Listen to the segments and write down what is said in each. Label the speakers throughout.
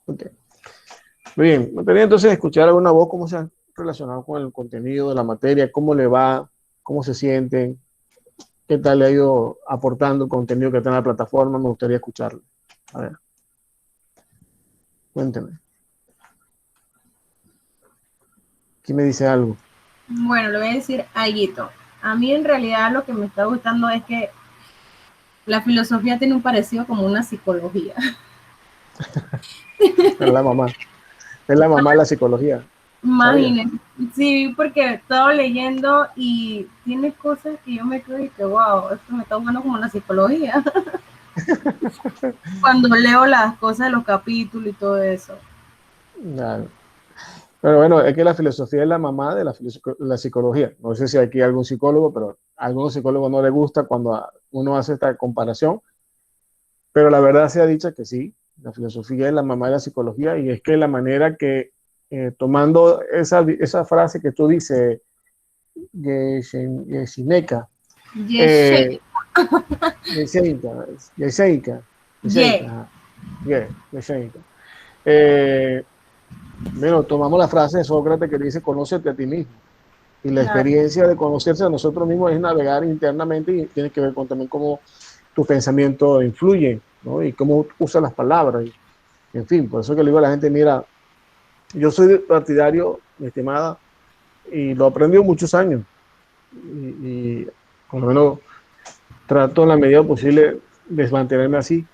Speaker 1: Okay. Muy bien, me gustaría entonces escuchar alguna voz, cómo se ha relacionado con el contenido de la materia, cómo le va, cómo se sienten, qué tal le ha ido aportando el contenido que está en la plataforma. Me gustaría escucharlo. A ver, cuénteme. ¿Quién me dice algo?
Speaker 2: Bueno, le voy a decir algo. A mí en realidad lo que me está gustando es que la filosofía tiene un parecido como una psicología.
Speaker 1: Es la mamá de la psicología, ¿sabía?
Speaker 2: Imagínense, sí, porque estaba leyendo y tiene cosas que yo me creo y que, wow, esto me está jugando como la psicología. Cuando leo las cosas de los capítulos y todo eso.
Speaker 1: Claro. Pero bueno, es que la filosofía es la mamá de la psicología. No sé si aquí hay algún psicólogo, pero a algunos psicólogos no les gusta cuando uno hace esta comparación, pero la verdad sea dicha que sí, la filosofía es la mamá de la psicología y es que la manera que, tomando esa frase que tú dices, Gesheika,
Speaker 2: Yeshe,
Speaker 1: Gesheika, Gesheika,
Speaker 2: ye,
Speaker 1: Gesheika, Gesheika. Bueno, tomamos la frase de Sócrates que dice, conócete a ti mismo. Y la
Speaker 2: claro,
Speaker 1: experiencia de conocerse a nosotros mismos es navegar internamente y tiene que ver con también cómo tu pensamiento influye, ¿no? Y cómo usas las palabras. Y, en fin, por eso que le digo a la gente, mira, yo soy partidario, mi estimada, y lo aprendí muchos años. Y por lo menos trato en la medida posible de mantenerme así.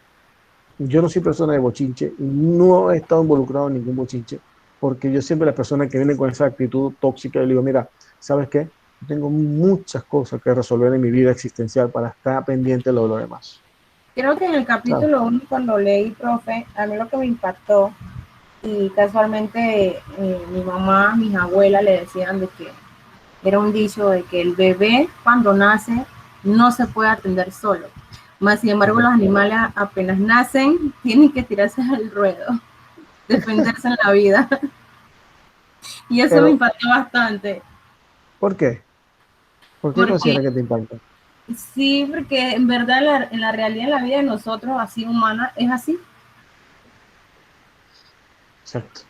Speaker 1: Yo no soy persona de bochinche, no he estado involucrado en ningún bochinche, porque yo siempre las personas que vienen con esa actitud tóxica, le digo, mira, ¿sabes qué? Tengo muchas cosas que resolver en mi vida existencial para estar pendiente de lo demás.
Speaker 2: creo que en el
Speaker 1: ¿Sabes?
Speaker 2: capítulo 1 cuando leí, profe, a mí lo que me impactó, y casualmente mi mamá, mis abuelas le decían de que era un dicho de que el bebé cuando nace no se puede atender solo. Más sin embargo, los
Speaker 1: Correcto.
Speaker 2: animales apenas nacen tienen que tirarse al ruedo, defenderse en la vida. Y eso me
Speaker 1: Pero,
Speaker 2: impactó bastante.
Speaker 1: ¿por qué? ¿Por qué
Speaker 2: Porque
Speaker 1: considera que te impacta?
Speaker 2: sí, porque en verdad en la realidad, en la vida de nosotros, así humana, es así.
Speaker 1: Exacto.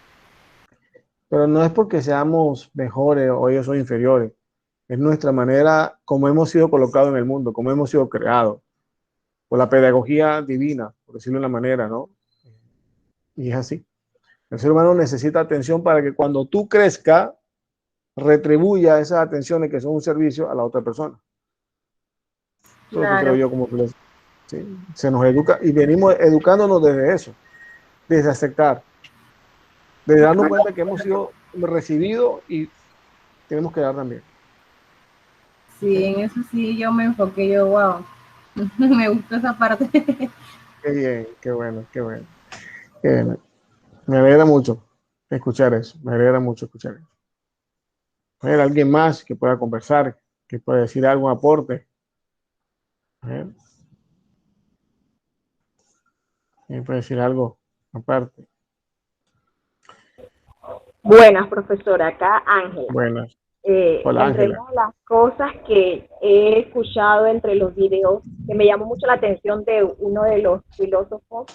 Speaker 1: Pero no es porque seamos mejores o ellos son inferiores. Es nuestra manera, como hemos sido colocados en el mundo, como hemos sido creados, por la pedagogía divina, por decirlo de una manera, ¿no? Y es así. El ser humano necesita atención para que cuando tú crezca, retribuya esas atenciones que son un servicio a la otra persona. Eso es lo que creo
Speaker 2: Claro,
Speaker 1: yo como filósofo. ¿Sí? Se nos educa y venimos educándonos desde eso, desde aceptar, desde darnos cuenta que hemos sido recibidos y tenemos que dar también.
Speaker 2: sí,
Speaker 1: ¿Okay?
Speaker 2: en eso sí yo me enfoqué, yo, wow, me gustó esa parte.
Speaker 1: Qué bien, qué bueno, qué bueno. Qué bien. Me alegra mucho escuchar eso, me alegra mucho escuchar eso. A ver, alguien más que pueda conversar, que pueda decir algún aporte. A ver, ¿quién puede decir algo aparte?
Speaker 3: Buenas, profesora. Acá Ángela.
Speaker 1: Buenas. Hola,
Speaker 3: Entre
Speaker 1: Ángela.
Speaker 3: una de las cosas que he escuchado entre los videos que me llamó mucho la atención de uno de los filósofos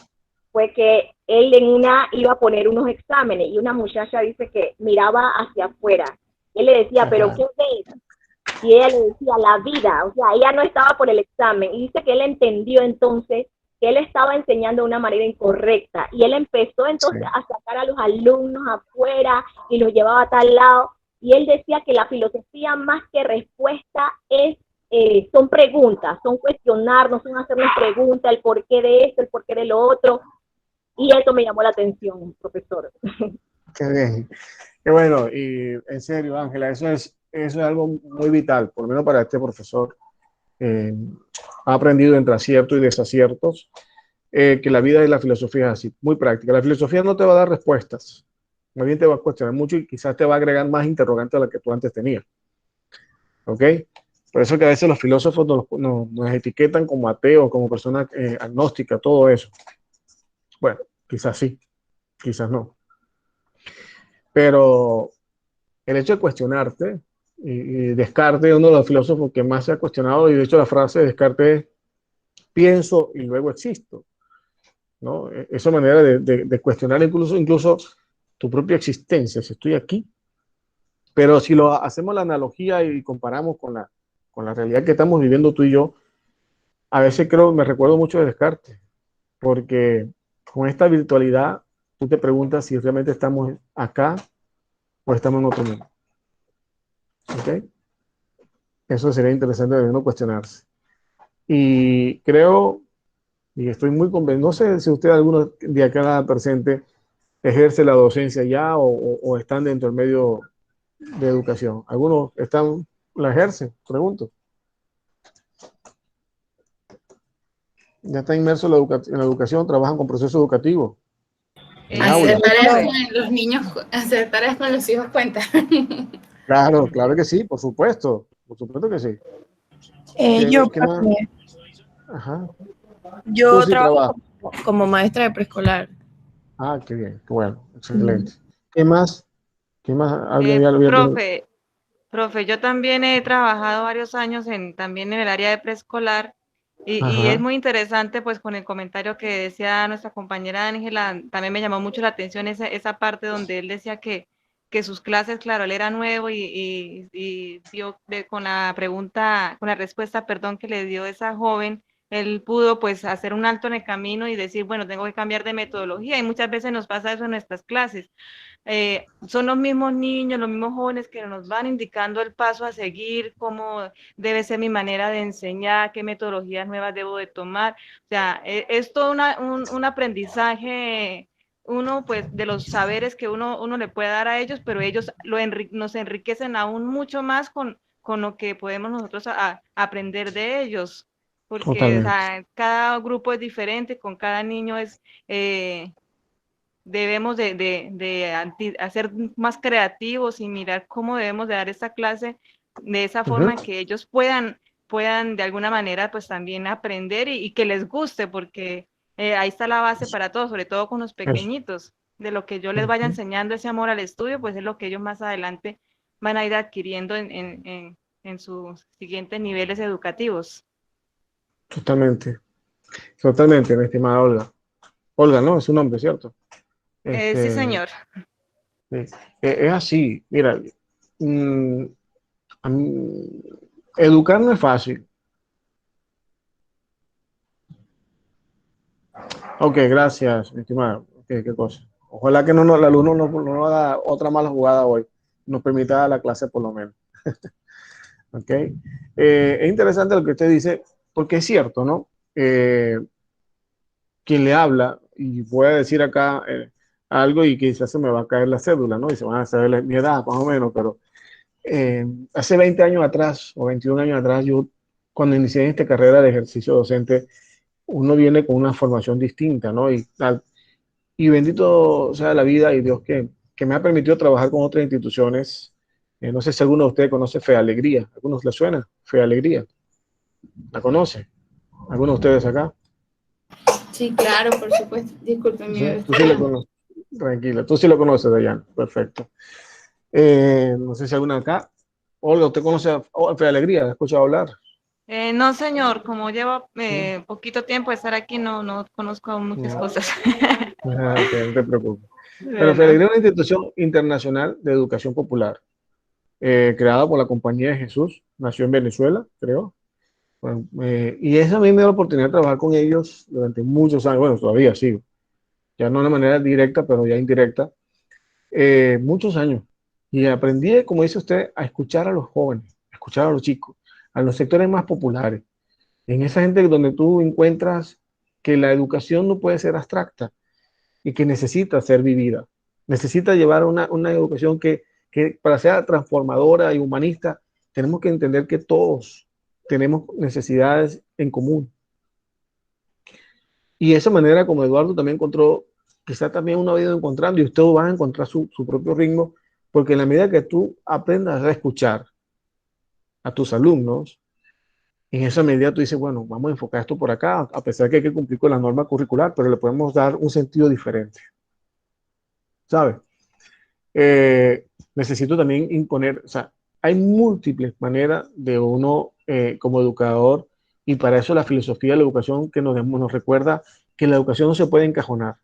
Speaker 3: fue que él en una iba a poner unos exámenes y una muchacha dice que miraba hacia afuera. Él le decía, pero
Speaker 1: Ajá.
Speaker 3: ¿qué ves? Y ella le decía, la vida. O sea, ella no estaba por el examen. Y dice que él entendió entonces que él estaba enseñando de una manera incorrecta. Y él empezó
Speaker 1: Sí,
Speaker 3: entonces a sacar a los alumnos afuera y los llevaba a tal lado. Y él decía que la filosofía más que respuesta es son preguntas, son cuestionarnos, son hacernos preguntas, el porqué de esto, el porqué de lo otro. Y eso me llamó la atención, profesor.
Speaker 1: qué bien. Qué bueno. Y en serio, Ángela, eso es algo muy vital, por lo menos para este profesor. Eh, ha aprendido entre aciertos y desaciertos, que la vida y la filosofía es así, muy práctica. La filosofía no te va a dar respuestas, más bien te va a cuestionar mucho y quizás te va a agregar más interrogantes a las que tú antes tenías. ¿Ok? Por eso que a veces los filósofos nos etiquetan como ateos, como personas agnósticas, todo eso. Bueno, quizás sí, quizás no. Pero el hecho de cuestionarte, y Descartes es uno de los filósofos que más se ha cuestionado, y de hecho la frase de Descartes es, pienso y luego existo. ¿no? Esa manera de cuestionar incluso tu propia existencia, si estoy aquí. Pero si lo hacemos la analogía y comparamos con la realidad que estamos viviendo tú y yo, a veces me recuerdo mucho de Descartes, porque con esta virtualidad tú te preguntas si realmente estamos acá o estamos en otro mundo. ¿Ok? Eso sería interesante de uno cuestionarse. Y creo, y estoy muy convencido, no sé si usted, alguno de acá presente, ejerce la docencia ya o están dentro del medio de educación. Algunos la ejercen, pregunto. Ya están inmersos en la educación, trabajan con procesos educativos, en
Speaker 4: Hacer
Speaker 1: aulas.
Speaker 4: tareas con los niños, hacer tareas con los hijos cuenta.
Speaker 1: Claro, claro que sí, por supuesto que sí.
Speaker 2: Yo,
Speaker 1: ¿Qué más?
Speaker 2: profe,
Speaker 1: Ajá. Tú
Speaker 2: yo
Speaker 1: sí
Speaker 2: trabajo
Speaker 1: trabajas.
Speaker 2: como maestra de preescolar.
Speaker 1: Ah, qué bien, qué bueno, excelente. ¿Qué más? ¿Qué más? ¿Alguien
Speaker 5: Eh,
Speaker 1: ya lo había tenido?
Speaker 5: profe, profe, yo también he trabajado varios años también en el área de preescolar y es
Speaker 1: Ajá,
Speaker 5: muy interesante pues con el comentario que decía nuestra compañera Ángela, también me llamó mucho la atención esa parte donde él decía que sus clases, claro, él era nuevo y dio con la pregunta, con la respuesta, perdón, que le dio esa joven, él pudo pues hacer un alto en el camino y decir, bueno, tengo que cambiar de metodología y muchas veces nos pasa eso en nuestras clases. Son los mismos niños, los mismos jóvenes que nos van indicando el paso a seguir, cómo debe ser mi manera de enseñar, qué metodologías nuevas debo de tomar. O sea, es todo un aprendizaje, uno pues de los saberes que uno le puede dar a ellos, pero ellos nos enriquecen aún mucho más con lo que podemos nosotros aprender de ellos. Porque o
Speaker 1: totalmente.
Speaker 5: sea, cada grupo es diferente, con cada niño debemos de hacer más creativos y mirar cómo debemos de dar esta clase de esa
Speaker 1: Ujú,
Speaker 5: forma que ellos puedan de alguna manera pues también aprender y que les guste, porque ahí está la base para todo, sobre todo con los
Speaker 1: eso.
Speaker 5: pequeñitos. De lo que yo les vaya
Speaker 1: Ujú,
Speaker 5: enseñando ese amor al estudio, pues es lo que ellos más adelante van a ir adquiriendo en sus siguientes niveles educativos.
Speaker 1: totalmente, totalmente, mi estimada Olga. Olga, ¿no? Es su nombre, ¿cierto?
Speaker 5: Sí,
Speaker 1: Este,
Speaker 5: señor.
Speaker 1: sí. Es así, mira, mm, a mí- educar no es fácil. Ok, gracias, mi estimada. Qué cosa. Ojalá que el alumno no haga otra mala jugada hoy. Nos permita la clase por lo menos. Ok. Es interesante lo que usted dice, porque es cierto, ¿no? Quien le habla, y voy a decir acá algo y quizás se me va a caer la cédula, ¿no? Y se van a saber mi edad, más o menos, pero hace 20 años atrás o 21 años atrás, yo cuando inicié esta carrera de ejercicio docente, uno viene con una formación distinta, ¿no? Y bendito sea la vida y Dios que me ha permitido trabajar con otras instituciones. No sé si alguno de ustedes conoce Fe Alegría. ¿Algunos le suena? Fe Alegría. ¿La conoce? ¿Alguno de ustedes acá?
Speaker 4: Sí, claro, por supuesto. Disculpen, mi
Speaker 1: ¿Sí?
Speaker 4: bebé
Speaker 1: Tú
Speaker 4: está
Speaker 1: sí lo
Speaker 4: llorando.
Speaker 1: conoces. Tranquila, tú sí lo conoces, Dayan. Perfecto. No sé si alguna acá. Olga, ¿usted conoce a Fe Alegría? ¿Ha escuchado hablar?
Speaker 5: No, señor, como llevo
Speaker 1: No,
Speaker 5: poquito tiempo de estar aquí, no conozco aún muchas
Speaker 1: no.
Speaker 5: cosas.
Speaker 1: Ok, no te preocupes. Bueno, Fe
Speaker 5: Bueno,
Speaker 1: Alegría es una institución internacional de educación popular, creada por la Compañía de Jesús. Nació en Venezuela, creo. Bueno, y eso a mí me dio la oportunidad de trabajar con ellos durante muchos años. Bueno, todavía sigo. Ya no de manera directa, pero ya indirecta. Muchos años. Y aprendí, como dice usted, a escuchar a los jóvenes, a escuchar a los chicos, a los sectores más populares. En esa gente donde tú encuentras que la educación no puede ser abstracta y que necesita ser vivida. Necesita llevar una educación que para ser transformadora y humanista, tenemos que entender que todos tenemos necesidades en común. Y esa manera como Eduardo también encontró, quizá también uno ha ido encontrando y usted va a encontrar su propio ritmo, porque en la medida que tú aprendas a escuchar a tus alumnos, en esa medida tú dices, bueno, vamos a enfocar esto por acá, a pesar que hay que cumplir con la norma curricular, pero le podemos dar un sentido diferente, ¿sabes? Necesito también imponer, o sea, hay múltiples maneras de uno como educador y para eso la filosofía de la educación que nos recuerda que la educación no se puede encajonar,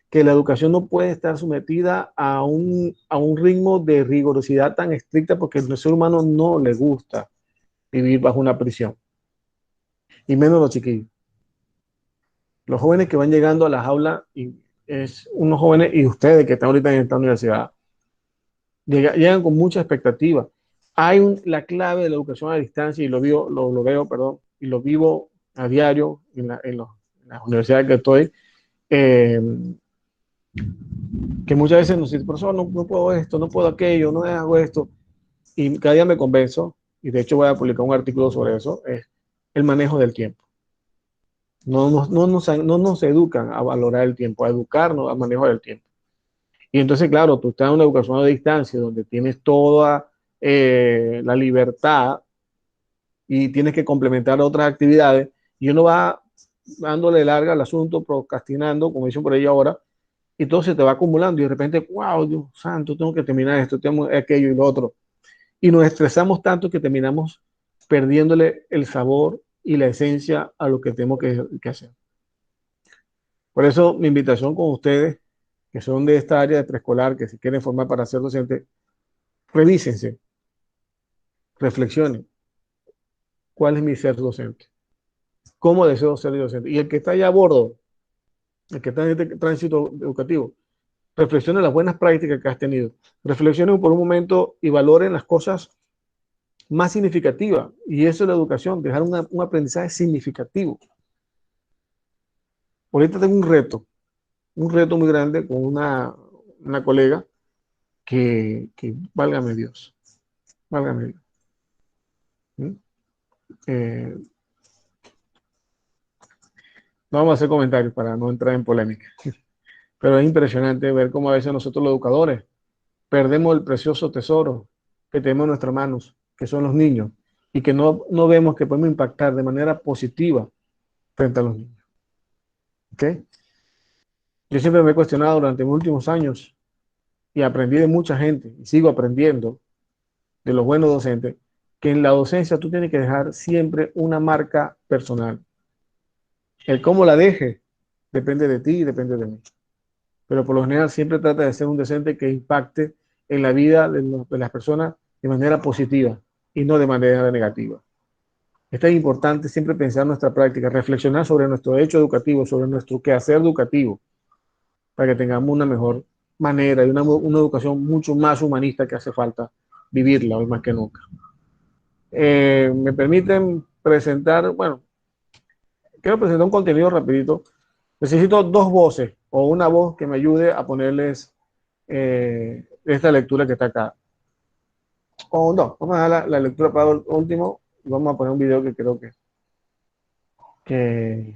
Speaker 1: que la educación no puede estar sometida a un ritmo de rigurosidad tan estricta porque al ser humano no le gusta vivir bajo una prisión, y menos los chiquillos. Los jóvenes que van llegando a las aulas, y es unos jóvenes, y ustedes que están ahorita en esta universidad, llegan con mucha expectativa. La clave de la educación a distancia, y lo veo, y lo vivo a diario en las universidades que estoy, que muchas veces nos dicen, profesor, no puedo esto, no puedo aquello, no hago esto, y cada día me convenzo, y de hecho voy a publicar un artículo sobre eso, es el manejo del tiempo. No nos educan a valorar el tiempo, a educarnos al manejo del tiempo. Y entonces, claro, tú estás en una educación a distancia donde tienes toda la libertad y tienes que complementar otras actividades, y uno va dándole larga al asunto, procrastinando, como dicen por ahí ahora, y todo se te va acumulando, y de repente, wow, Dios santo, tengo que terminar esto, tengo aquello y lo otro. Y nos estresamos tanto que terminamos perdiéndole el sabor y la esencia a lo que tenemos que hacer. Por eso, mi invitación con ustedes, que son de esta área de preescolar, que se quieren formar para ser docentes, revísense, reflexionen. ¿Cuál es mi ser docente? ¿Cómo deseo ser docente? Y el que está allá a bordo, el que está en este tránsito educativo, reflexione las buenas prácticas que has tenido. Reflexionen por un momento y valoren las cosas más significativas. Y eso es la educación, dejar un aprendizaje significativo. Ahorita tengo un reto muy grande con una colega que válgame Dios. Válgame Dios. No vamos a hacer comentarios para no entrar en polémica, pero es impresionante ver cómo a veces nosotros los educadores perdemos el precioso tesoro que tenemos en nuestras manos, que son los niños, y que no vemos que podemos impactar de manera positiva frente a los niños. ¿Okay? Yo siempre me he cuestionado durante mis últimos años y aprendí de mucha gente, y sigo aprendiendo de los buenos docentes, que en la docencia tú tienes que dejar siempre una marca personal. El cómo la deje depende de ti y depende de mí. Pero por lo general siempre trata de ser un docente que impacte en la vida de las personas de manera positiva y no de manera negativa. Es tan importante siempre pensar nuestra práctica, reflexionar sobre nuestro hecho educativo, sobre nuestro quehacer educativo, para que tengamos una mejor manera y una educación mucho más humanista que hace falta vivirla hoy más que nunca. Me permiten presentar, bueno, quiero presentar un contenido rapidito. Necesito dos voces o una voz que me ayude a ponerles esta lectura que está acá. O no, vamos a dar la lectura para el último y vamos a poner un video que creo que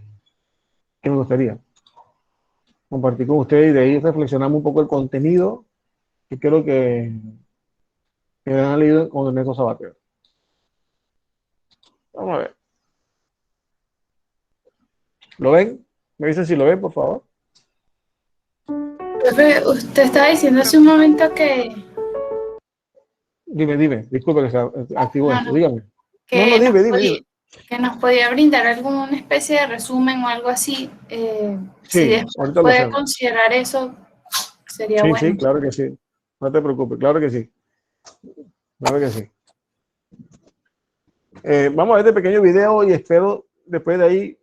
Speaker 1: me gustaría compartir con ustedes, y de ahí reflexionamos un poco el contenido que creo que han leído con Ernesto Sabater. Vamos a ver. ¿Lo ven? ¿Me dicen si lo ven, por favor?
Speaker 4: Profe, usted estaba diciendo hace un momento que...
Speaker 1: Dime, disculpe que se activó esto, dígame.
Speaker 4: Que
Speaker 1: Dime.
Speaker 4: Que nos podía brindar alguna especie de resumen o algo así.
Speaker 1: Sí,
Speaker 4: si después puede considerar eso, sería bueno.
Speaker 1: Sí, claro que sí. No te preocupes, claro que sí. Claro que sí. Vamos a ver este pequeño video y espero después de ahí.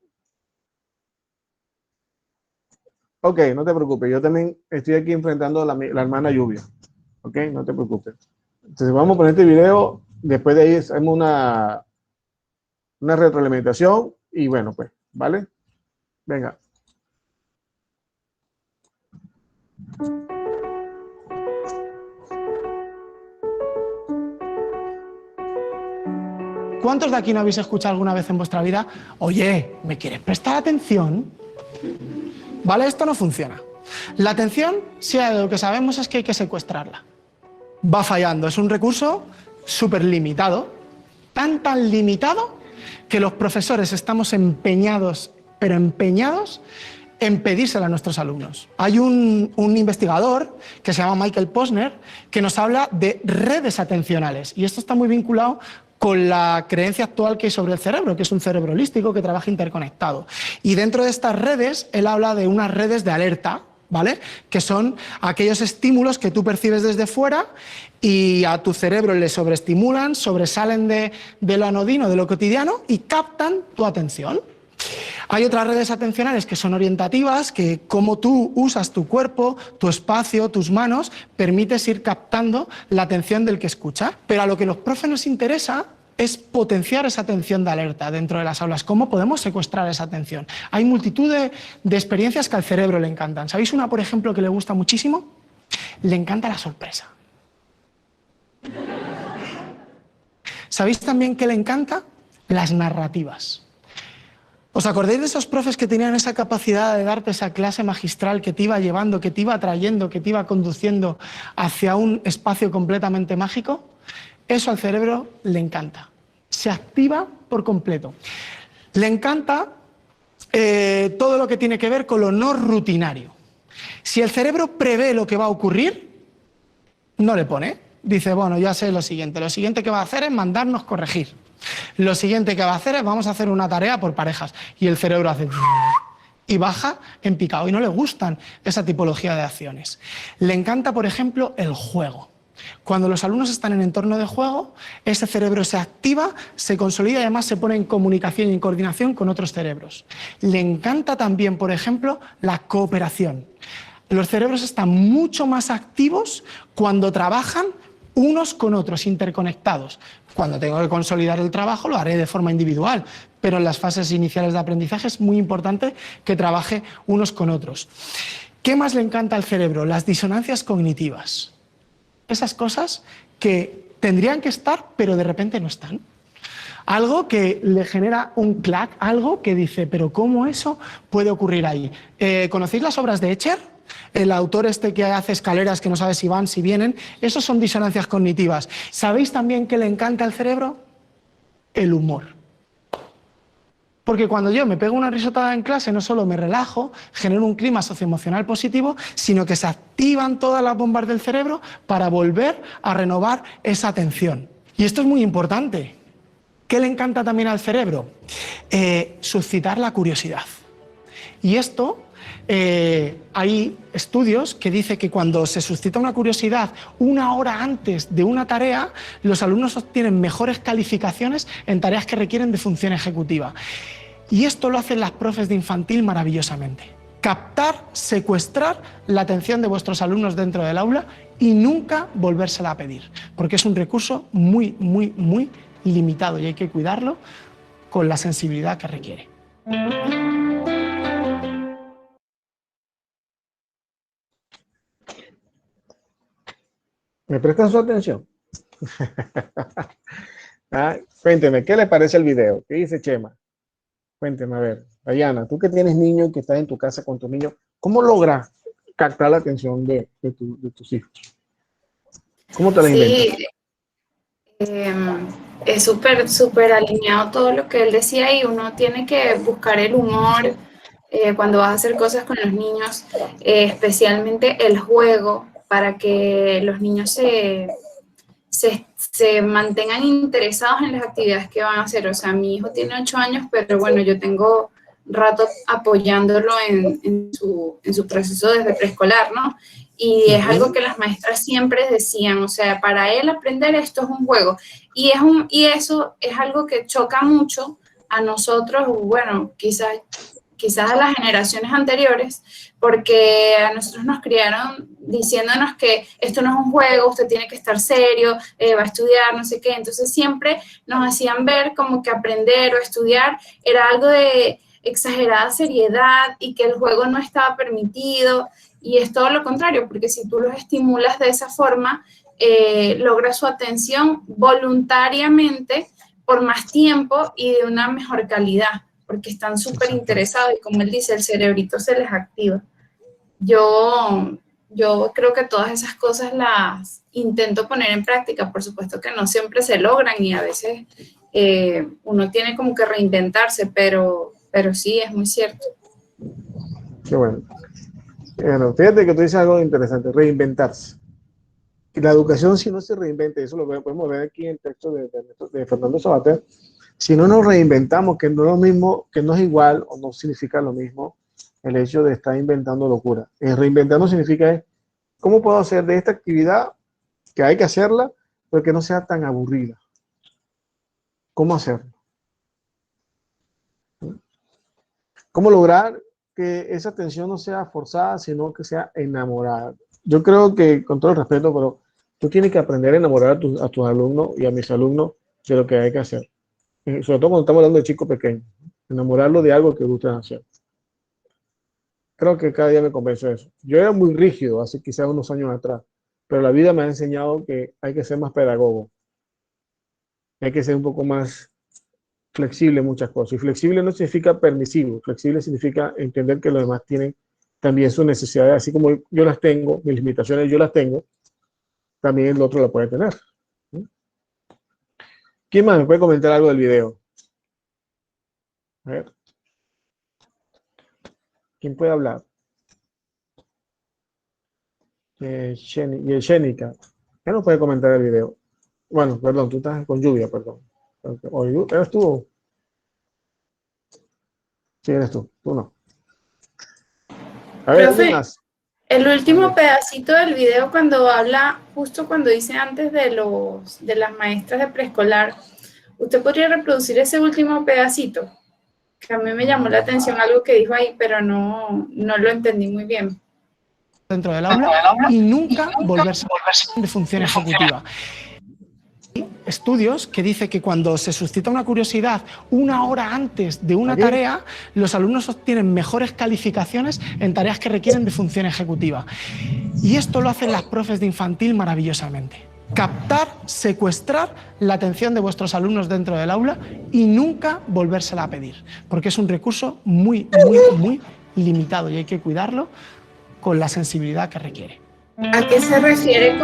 Speaker 1: Ok, no te preocupes, yo también estoy aquí enfrentando a la hermana lluvia. Ok, no te preocupes. Entonces vamos a poner este video, después de ahí hacemos una retroalimentación y bueno, pues, ¿vale? Venga.
Speaker 6: ¿Cuántos de aquí no habéis escuchado alguna vez en vuestra vida? Oye, ¿me quieres prestar atención? ¿Vale? Esto no funciona. La atención, si hay algo que sabemos, es que hay que secuestrarla. Va fallando. Es un recurso súper limitado. Tan limitado que los profesores estamos empeñados, pero empeñados, en pedírsela a nuestros alumnos. Hay un investigador que se llama Michael Posner que nos habla de redes atencionales. Y esto está muy vinculado con la creencia actual que hay sobre el cerebro, que es un cerebro holístico que trabaja interconectado. Y dentro de estas redes, él habla de unas redes de alerta, ¿vale? Que son aquellos estímulos que tú percibes desde fuera y a tu cerebro le sobreestimulan, sobresalen de lo anodino, de lo cotidiano y captan tu atención. Hay otras redes atencionales que son orientativas, que como tú usas tu cuerpo, tu espacio, tus manos, permites ir captando la atención del que escucha. Pero a lo que los profes nos interesa es potenciar esa atención de alerta dentro de las aulas. ¿Cómo podemos secuestrar esa atención? Hay multitud de experiencias que al cerebro le encantan. ¿Sabéis una, por ejemplo, que le gusta muchísimo? Le encanta la sorpresa. ¿Sabéis también que le encanta? Las narrativas. ¿Os acordáis de esos profes que tenían esa capacidad de darte esa clase magistral que te iba llevando, que te iba atrayendo, que te iba conduciendo hacia un espacio completamente mágico? Eso al cerebro le encanta. Se activa por completo. Le encanta todo lo que tiene que ver con lo no rutinario. Si el cerebro prevé lo que va a ocurrir, no le pone. Dice, bueno, ya sé lo siguiente. Lo siguiente que va a hacer es mandarnos corregir. Lo siguiente que va a hacer es vamos a hacer una tarea por parejas. Y el cerebro hace... y baja en picado. Y no le gustan esa tipología de acciones. Le encanta, por ejemplo, el juego. Cuando los alumnos están en entorno de juego, ese cerebro se activa, se consolida y además se pone en comunicación y en coordinación con otros cerebros. Le encanta también, por ejemplo, la cooperación. Los cerebros están mucho más activos cuando trabajan unos con otros, interconectados. Cuando tengo que consolidar el trabajo lo haré de forma individual, pero en las fases iniciales de aprendizaje es muy importante que trabaje unos con otros. ¿Qué más le encanta al cerebro? Las disonancias cognitivas. Esas cosas que tendrían que estar, pero de repente no están. Algo que le genera un clac, algo que dice, pero ¿cómo eso puede ocurrir ahí? ¿Conocéis las obras de Escher? El autor este que hace escaleras que no sabe si van, si vienen. Esos son disonancias cognitivas. ¿Sabéis también que le encanta al cerebro? El humor. Porque cuando yo me pego una risotada en clase, no solo me relajo, genero un clima socioemocional positivo, sino que se activan todas las bombas del cerebro para volver a renovar esa atención. Y esto es muy importante. ¿Qué le encanta también al cerebro? Suscitar la curiosidad. Y esto, hay estudios que dicen que cuando se suscita una curiosidad 1 hora antes de una tarea, los alumnos obtienen mejores calificaciones en tareas que requieren de función ejecutiva. Y esto lo hacen las profes de infantil maravillosamente. Captar, secuestrar la atención de vuestros alumnos dentro del aula y nunca volvérsela a pedir, porque es un recurso muy, muy, muy limitado y hay que cuidarlo con la sensibilidad que requiere.
Speaker 1: ¿Me prestan su atención? Cuénteme, ¿qué le parece el video? ¿Qué dice Chema? Cuénteme, a ver. Dayana, tú que tienes niños, que estás en tu casa con tus niños, ¿cómo logras captar la atención de tus hijos? ¿Cómo te la inventas?
Speaker 4: Es súper alineado todo lo que él decía y uno tiene que buscar el humor cuando vas a hacer cosas con los niños, especialmente el juego, para que los niños se mantengan interesados en las actividades que van a hacer. O sea, mi hijo tiene 8 años, pero bueno, yo tengo rato apoyándolo en su proceso desde preescolar, ¿no? Y es algo que las maestras siempre decían, o sea, para él aprender esto es un juego. Y eso es algo que choca mucho a nosotros, bueno, quizás a las generaciones anteriores, porque a nosotros nos criaron diciéndonos que esto no es un juego, usted tiene que estar serio, va a estudiar, no sé qué. Entonces siempre nos hacían ver como que aprender o estudiar era algo de exagerada seriedad y que el juego no estaba permitido. Y es todo lo contrario, porque si tú los estimulas de esa forma, logras su atención voluntariamente por más tiempo y de una mejor calidad, porque están súper interesados y como él dice, el cerebrito se les activa. Yo creo que todas esas cosas las intento poner en práctica. Por supuesto que no siempre se logran y a veces uno tiene como que reinventarse, pero sí, es muy cierto.
Speaker 1: Qué bueno. Bueno, fíjate que tú dices algo interesante, reinventarse. la educación, si no se reinventa, eso lo podemos ver aquí en el texto de Fernando Sabater, si no nos reinventamos, que no es lo mismo, que no es igual o no significa lo mismo el hecho de estar inventando locura. Reinventando significa cómo puedo hacer de esta actividad que hay que hacerla, pero que no sea tan aburrida. ¿Cómo hacerlo? ¿Cómo lograr que esa atención no sea forzada, sino que sea enamorada? Yo creo que, con todo el respeto, pero tú tienes que aprender a enamorar a tus alumnos y a mis alumnos de lo que hay que hacer. Sobre todo cuando estamos hablando de chicos pequeños. Enamorarlos de algo que gustan hacer. Creo que cada día me convence de eso. Yo era muy rígido hace quizás unos años atrás, pero la vida me ha enseñado que hay que ser más pedagogo. Hay que ser un poco más flexible en muchas cosas. Y flexible no significa permisivo. Flexible significa entender que los demás tienen también sus necesidades, así como yo las tengo, mis limitaciones yo las tengo, también el otro la puede tener. ¿Quién más me puede comentar algo del video? A ver. ¿Quién puede hablar? Shenika. ¿Qué nos puede comentar el video? Bueno, perdón, tú estás con lluvia, perdón. ¿Eres tú? Sí, eres tú. Tú no. A ver,
Speaker 4: Profe,
Speaker 1: ¿alguien más?
Speaker 4: el último pedacito del video cuando habla, justo cuando dice antes de las maestras de preescolar, ¿usted podría reproducir ese último pedacito? Que a mí me llamó la atención algo que dijo ahí, pero no lo entendí muy bien.
Speaker 6: Dentro del aula y nunca volverse de función ejecutiva. Hay estudios que dicen que cuando se suscita una curiosidad una hora antes de una tarea, los alumnos obtienen mejores calificaciones en tareas que requieren de función ejecutiva. Y esto lo hacen las profes de infantil maravillosamente. Captar, secuestrar la atención de vuestros alumnos dentro del aula y nunca volvérsela a pedir, porque es un recurso muy limitado y hay que cuidarlo con la sensibilidad que requiere.
Speaker 4: ¿A qué se refiere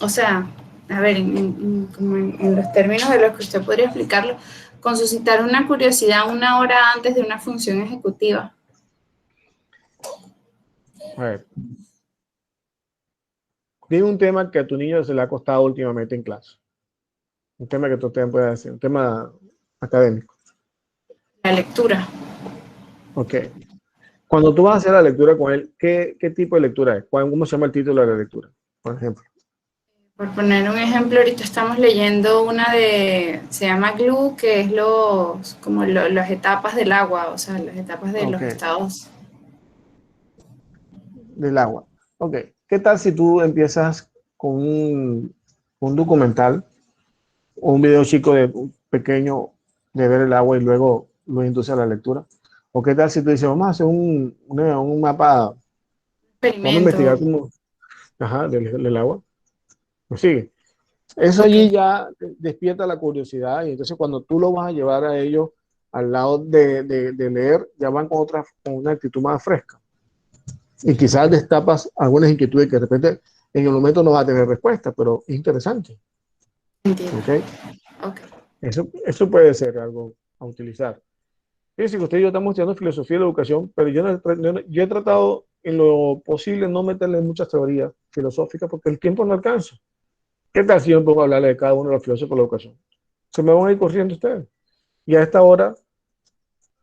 Speaker 4: o sea, a ver, como en los términos de los que usted podría explicarlo, con suscitar una curiosidad una hora antes de una función ejecutiva?
Speaker 1: A ver. Dime un tema que a tu niño se le ha costado últimamente en clase. Un tema que tú también puedes decir, un tema académico.
Speaker 4: La lectura.
Speaker 1: Ok. Cuando tú vas a hacer la lectura con él, ¿qué tipo de lectura es? ¿Cómo se llama el título de la lectura, por ejemplo?
Speaker 4: Por poner un ejemplo, ahorita estamos leyendo se llama GLUE, que es las etapas del agua, o sea, las etapas de los estados.
Speaker 1: Del agua. Ok. ¿Qué tal si tú empiezas con un documental o un video chico pequeño de ver el agua y luego lo induce a la lectura? ¿O qué tal si tú dices, vamos a hacer un mapa, vamos a investigar del agua? Pues sigue. Eso allí ya despierta la curiosidad y entonces cuando tú lo vas a llevar a ellos al lado de leer, ya van con una actitud más fresca. Y quizás destapas algunas inquietudes que de repente en el momento no va a tener respuesta, pero es interesante.
Speaker 4: Entiendo.
Speaker 1: ¿Okay? Eso puede ser algo a utilizar. Fíjense que usted y yo estamos estudiando filosofía de la educación, pero yo he tratado en lo posible no meterle muchas teorías filosóficas porque el tiempo no alcanza. ¿Qué tal si yo me pongo a hablarle de cada uno de los filósofos de la educación? Se me van a ir corriendo ustedes. Y a esta hora,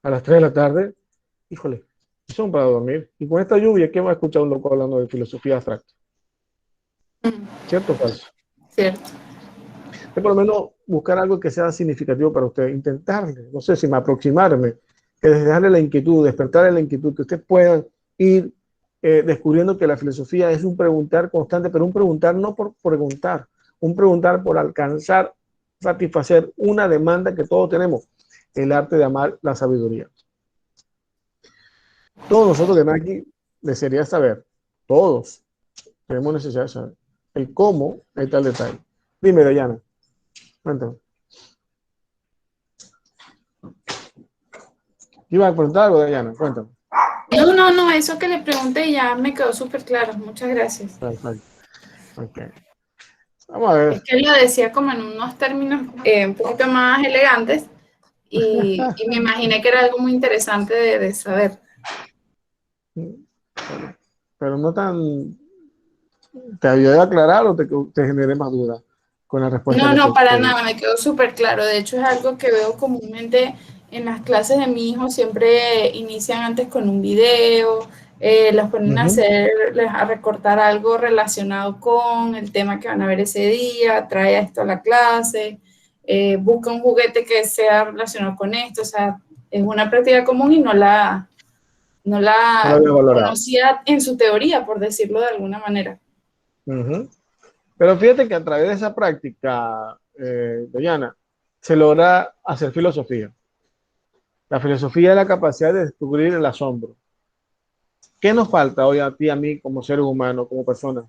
Speaker 1: a las 3 de la tarde, híjole, son para dormir. Y con esta lluvia, ¿qué va a escuchar un loco hablando de filosofía abstracta? ¿Cierto o falso?
Speaker 4: Cierto.
Speaker 1: Por lo menos buscar algo que sea significativo para usted, intentarle, no sé si me aproximarme, que dejarle la inquietud, despertarle la inquietud, que ustedes puedan ir descubriendo que la filosofía es un preguntar constante, pero un preguntar no por preguntar, un preguntar por alcanzar, satisfacer una demanda que todos tenemos, el arte de amar la sabiduría. Todos nosotros que están aquí desearía saber, todos tenemos necesidad de saber el cómo está el detalle. Dime, Dayana. Cuéntame. ¿Iba a preguntar algo, Dayana? Cuéntame.
Speaker 4: No, eso que le pregunté ya me quedó súper claro. Muchas gracias.
Speaker 1: Perfecto. Ok. Vamos a ver.
Speaker 4: Es que lo decía como en unos términos un poquito más elegantes y me imaginé que era algo muy interesante de saber.
Speaker 1: Pero no tan ¿Te ayudé a aclarar o te generé más dudas con la respuesta?
Speaker 4: No, para nada, me quedó súper claro. De hecho, es algo que veo comúnmente en las clases de mi hijo. Siempre inician antes con un video, los ponen a recortar algo relacionado con el tema que van a ver ese día, trae esto a la clase, busca un juguete que sea relacionado con esto. O sea, es una práctica común y no la conocía en su teoría, por decirlo de alguna manera.
Speaker 1: Pero fíjate que a través de esa práctica, Diana, se logra hacer filosofía. La filosofía es la capacidad de descubrir el asombro. ¿Qué nos falta hoy a ti y a mí como seres humanos, como personas?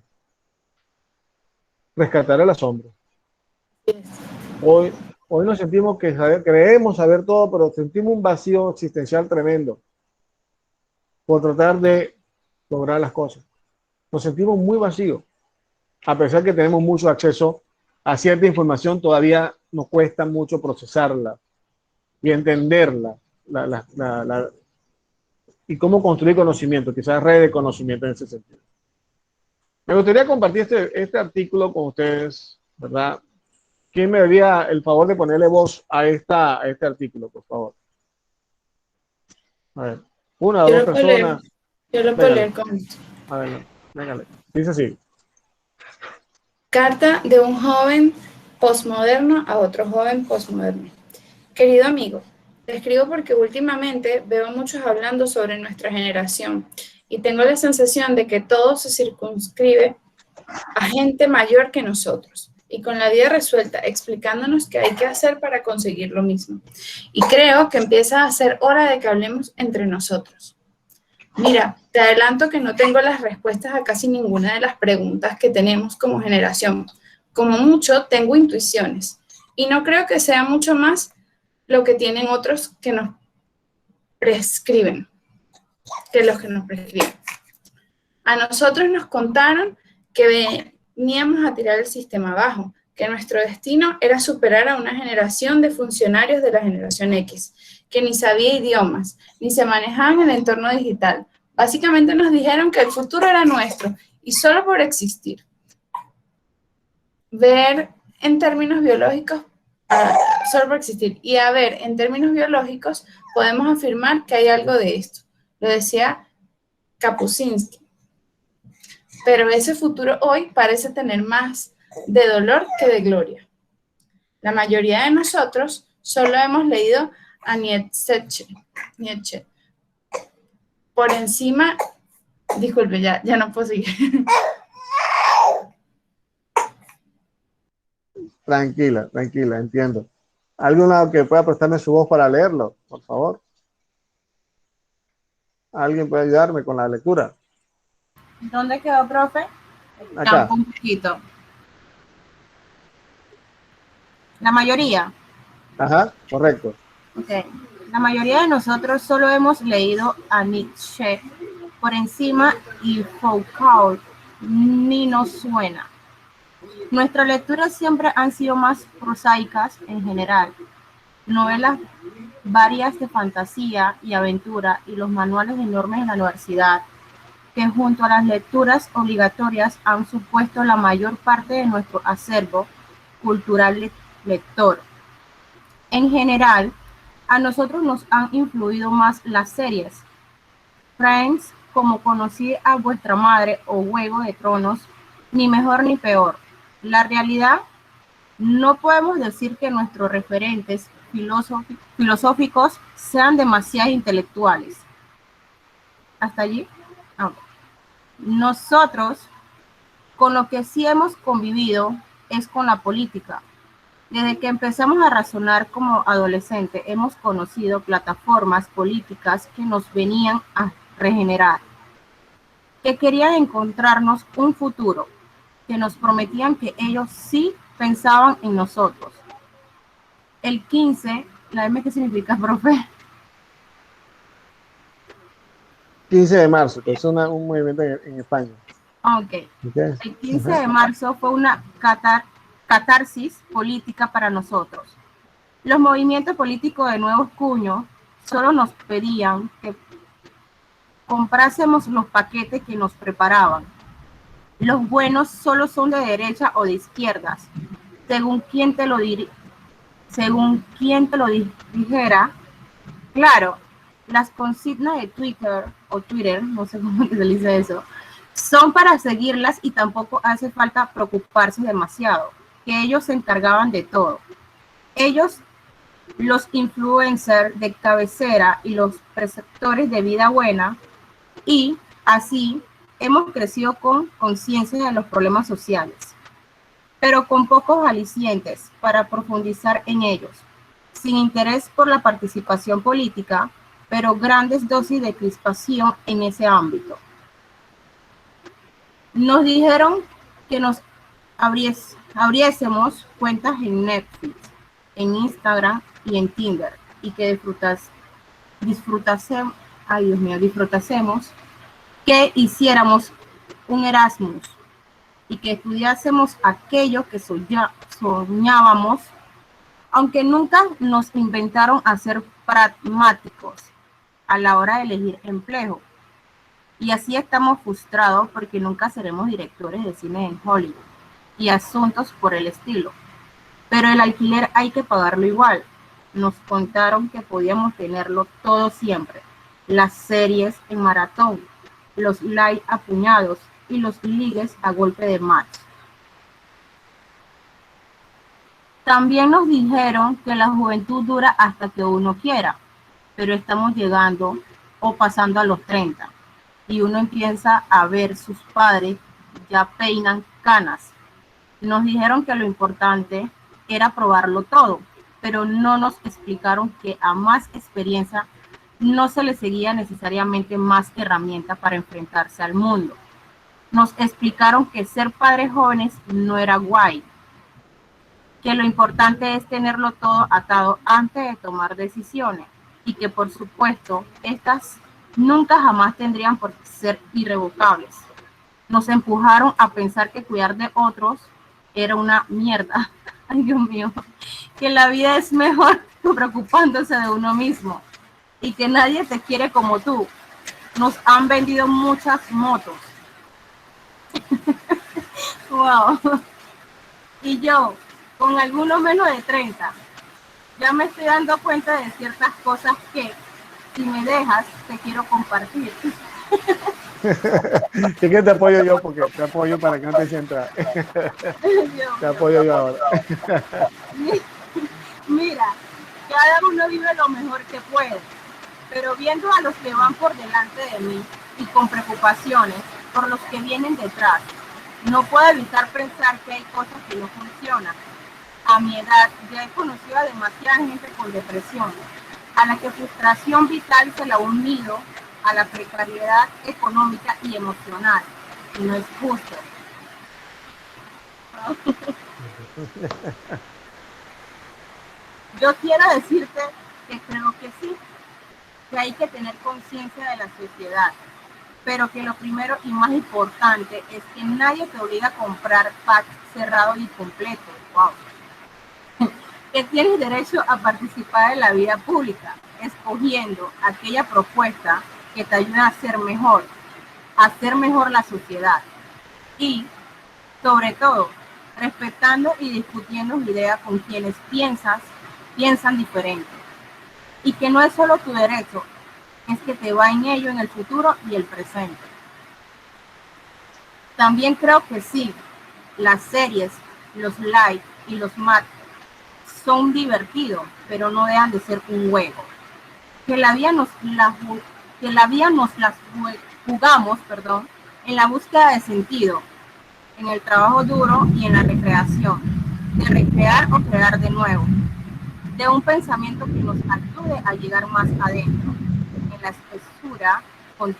Speaker 1: Rescatar el asombro. Hoy nos sentimos que creemos saber todo, pero sentimos un vacío existencial tremendo por tratar de lograr las cosas. Nos sentimos muy vacíos. A pesar que tenemos mucho acceso a cierta información, todavía nos cuesta mucho procesarla y entenderla y cómo construir conocimiento, quizás red de conocimiento en ese sentido. Me gustaría compartir este artículo con ustedes, ¿verdad? ¿Quién me daría el favor de ponerle voz a este artículo, por favor? A ver, una o dos personas.
Speaker 4: Yo lo puedo leer con esto.
Speaker 1: A ver, véngale. Dice así.
Speaker 4: Carta de un joven posmoderno a otro joven posmoderno. Querido amigo, te escribo porque últimamente veo muchos hablando sobre nuestra generación y tengo la sensación de que todo se circunscribe a gente mayor que nosotros y con la vida resuelta, explicándonos qué hay que hacer para conseguir lo mismo. Y creo que empieza a ser hora de que hablemos entre nosotros. Mira, te adelanto que no tengo las respuestas a casi ninguna de las preguntas que tenemos como generación. Como mucho, tengo intuiciones y no creo que sea mucho más lo que tienen otros que nos prescriben, que los que nos prescriben. A nosotros nos contaron que veníamos a tirar el sistema abajo, que nuestro destino era superar a una generación de funcionarios de la generación X, que ni sabía idiomas, ni se manejaban en el entorno digital. Básicamente nos dijeron que el futuro era nuestro y solo por existir. Ver en términos biológicos, solo por existir. Y a ver, en términos biológicos, podemos afirmar que hay algo de esto. Lo decía Kapuscinski. Pero ese futuro hoy parece tener más de dolor que de gloria. La mayoría de nosotros solo hemos leído a Nietzsche. Por encima, disculpe, ya no puedo seguir.
Speaker 1: Tranquila, entiendo. ¿Algún lado que pueda prestarme su voz para leerlo, por favor? ¿Alguien puede ayudarme con la lectura?
Speaker 2: ¿Dónde quedó, profe?
Speaker 1: Acá.
Speaker 2: Un poquito. La mayoría.
Speaker 1: Ajá, correcto.
Speaker 2: Okay. La mayoría de nosotros solo hemos leído a Nietzsche por encima y Foucault ni nos suena. Nuestras lecturas siempre han sido más prosaicas en general. Novelas varias de fantasía y aventura y los manuales enormes de la universidad, que junto a las lecturas obligatorias han supuesto la mayor parte de nuestro acervo cultural lector. En general, a nosotros nos han influido más las series. Friends, Como conocí a vuestra madre o Juego de Tronos, ni mejor ni peor. La realidad, no podemos decir que nuestros referentes filosóficos sean demasiado intelectuales. ¿Hasta allí? Okay. Nosotros, con lo que sí hemos convivido es con la política. Desde que empezamos a razonar como adolescentes, hemos conocido plataformas políticas que nos venían a regenerar, que querían encontrarnos un futuro, que nos prometían que ellos sí pensaban en nosotros. El 15, ¿la M qué significa, profe?
Speaker 1: 15 de marzo, que es un movimiento en España.
Speaker 2: Okay. El 15 de marzo fue una catarsis política para nosotros. Los movimientos políticos de nuevos cuños solo nos pedían que comprásemos los paquetes que nos preparaban. Los buenos solo son de derecha o de izquierdas, según quien te lo dijera. Claro, las consignas de Twitter, no sé cómo se dice eso, son para seguirlas y tampoco hace falta preocuparse demasiado, que ellos se encargaban de todo. Ellos, los influencers de cabecera y los preceptores de vida buena, y así hemos crecido con conciencia de los problemas sociales, pero con pocos alicientes para profundizar en ellos, sin interés por la participación política, pero grandes dosis de crispación en ese ámbito. Nos dijeron que nos abriésemos cuentas en Netflix, en Instagram y en Tinder, y que disfrutásemos, que hiciéramos un Erasmus y que estudiásemos aquello que soñábamos, aunque nunca nos inventaron a ser pragmáticos a la hora de elegir empleo. Y así estamos frustrados porque nunca seremos directores de cine en Hollywood y asuntos por el estilo. Pero el alquiler hay que pagarlo igual. Nos contaron que podíamos tenerlo todo siempre. Las series en maratón, los live a puñados y los ligues a golpe de match. También nos dijeron que la juventud dura hasta que uno quiera, pero estamos llegando o pasando a los 30 y uno empieza a ver sus padres ya peinan canas. Nos dijeron que lo importante era probarlo todo, pero no nos explicaron que a más experiencia no se le seguía necesariamente más herramienta para enfrentarse al mundo. Nos explicaron que ser padres jóvenes no era guay, que lo importante es tenerlo todo atado antes de tomar decisiones y que por supuesto estas nunca jamás tendrían por ser irrevocables. Nos empujaron a pensar que cuidar de otros era una mierda. Ay, Dios mío, que la vida es mejor preocupándose de uno mismo y que nadie te quiere como tú. Nos han vendido muchas motos. Wow. Y yo, con algunos menos de 30, ya me estoy dando cuenta de ciertas cosas que, si me dejas, te quiero compartir.
Speaker 1: ¿Y que te apoyo yo? Porque te apoyo para que no te sientas. Te apoyo yo ahora.
Speaker 2: Mira, cada uno vive lo mejor que puede, pero viendo a los que van por delante de mí y con preocupaciones por los que vienen detrás, no puedo evitar pensar que hay cosas que no funcionan. A mi edad ya he conocido a demasiada gente con depresión, a la que frustración vital se la ha unido a la precariedad económica y emocional, y no es justo. Yo quiero decirte que creo que sí, que hay que tener conciencia de la sociedad, pero que lo primero y más importante es que nadie te obliga a comprar pack cerrado y completo. Wow. Que tienes derecho a participar en la vida pública, escogiendo aquella propuesta que te ayude a hacer mejor la sociedad y, sobre todo, respetando y discutiendo ideas con quienes piensan diferente. Y que no es solo tu derecho, es que te va en ello en el futuro y el presente. También creo que sí, las series, los live y los match son divertidos, pero no dejan de ser un juego. Que la vida nos las jugamos, en la búsqueda de sentido, en el trabajo duro y en la recreación, de recrear o crear de nuevo, de un pensamiento que nos ayude a llegar más adentro, en la espesura, con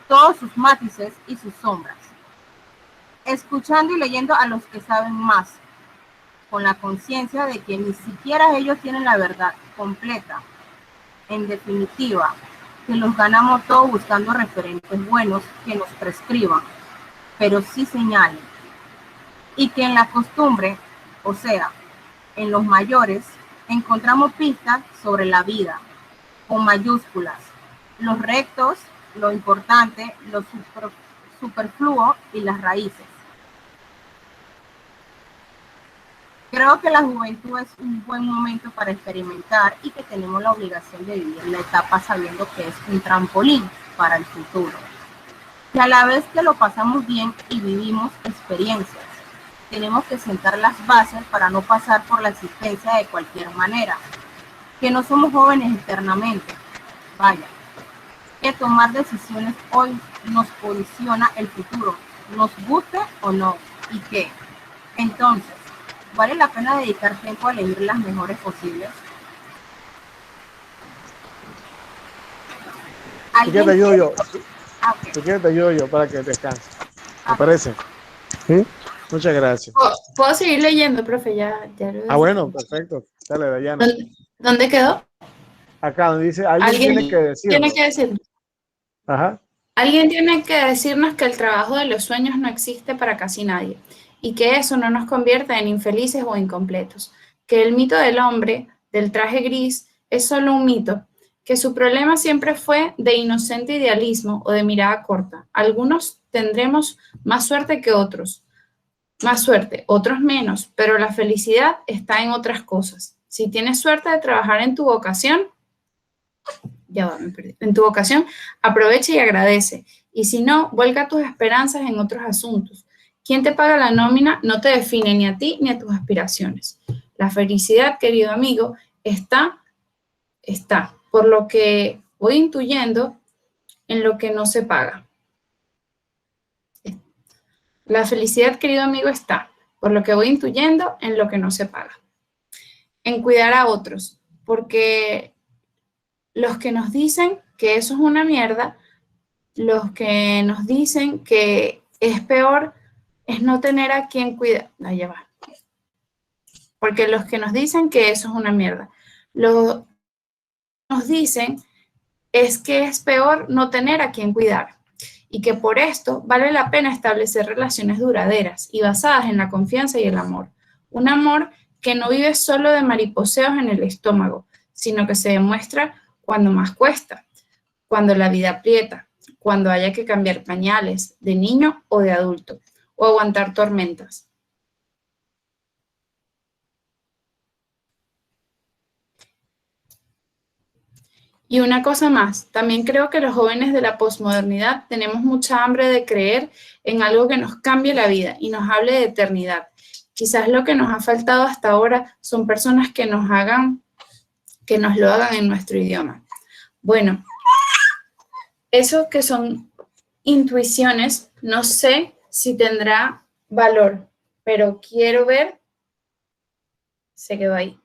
Speaker 2: todos sus matices y sus sombras, escuchando y leyendo a los que saben más, con la conciencia de que ni siquiera ellos tienen la verdad completa. En definitiva, que los ganamos todos buscando referentes buenos que nos prescriban, pero sí señalen. Y que en la costumbre, o sea, en los mayores, encontramos pistas sobre la vida, con mayúsculas, los rectos, lo importante, lo superfluo y las raíces. Creo que la juventud es un buen momento para experimentar y que tenemos la obligación de vivir la etapa sabiendo que es un trampolín para el futuro. Y a la vez que lo pasamos bien y vivimos experiencias, tenemos que sentar las bases para no pasar por la existencia de cualquier manera. Que no somos jóvenes eternamente. Vaya, que tomar decisiones hoy nos condiciona el futuro, nos guste o no, y que, entonces, ¿vale la pena dedicar tiempo a elegir las mejores posibles?
Speaker 1: Si quieres te ayudo yo.
Speaker 2: Okay.
Speaker 1: Si quieres te ayudo yo para que descanses. ¿Te parece? ¿Sí? Muchas gracias.
Speaker 4: ¿Puedo seguir leyendo, profe? Ya lo
Speaker 1: bueno, perfecto. Dale, Dayana.
Speaker 4: ¿Dónde quedó?
Speaker 1: Acá donde dice, alguien tiene que decirlo.
Speaker 4: Tiene que decirlo.
Speaker 1: Ajá.
Speaker 4: Alguien tiene que decirnos que el trabajo de los sueños no existe para casi nadie y que eso no nos convierta en infelices o incompletos, que el mito del hombre, del traje gris, es solo un mito, que su problema siempre fue de inocente idealismo o de mirada corta. Algunos tendremos más suerte que otros, otros menos, pero la felicidad está en otras cosas. Si tienes suerte de trabajar en tu vocación, en tu vocación, aprovecha y agradece. Y si no, vuelca tus esperanzas en otros asuntos. Quien te paga la nómina no te define ni a ti ni a tus aspiraciones. La felicidad, querido amigo, está, por lo que voy intuyendo, en lo que no se paga. La felicidad, querido amigo, está, por lo que voy intuyendo, en lo que no se paga. En cuidar a otros, porque los que nos dicen que eso es una mierda, los que nos dicen que es peor es no tener a quien cuidar. No, ya va. Porque los que nos dicen que eso es una mierda, los que nos dicen es que es peor no tener a quien cuidar y que por esto vale la pena establecer relaciones duraderas y basadas en la confianza y el amor. Un amor que no vive solo de mariposeos en el estómago, sino que se demuestra cuando más cuesta, cuando la vida aprieta, cuando haya que cambiar pañales de niño o de adulto, o aguantar tormentas. Y una cosa más, también creo que los jóvenes de la posmodernidad tenemos mucha hambre de creer en algo que nos cambie la vida y nos hable de eternidad. Quizás lo que nos ha faltado hasta ahora son personas que nos lo hagan en nuestro idioma. Bueno, eso que son intuiciones, no sé si tendrá valor, pero quiero ver, se quedó ahí.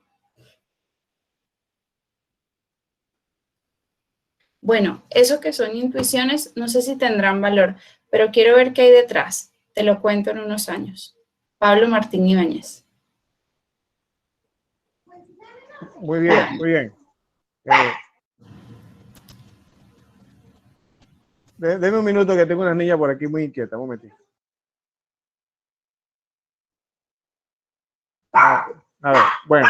Speaker 4: Bueno, eso que son intuiciones, no sé si tendrán valor, pero quiero ver qué hay detrás. Te lo cuento en unos años. Pablo Martín Ibáñez.
Speaker 1: Muy bien, muy bien. Deme un minuto que tengo una niña por aquí muy inquieta. Un momentito. A ver, bueno.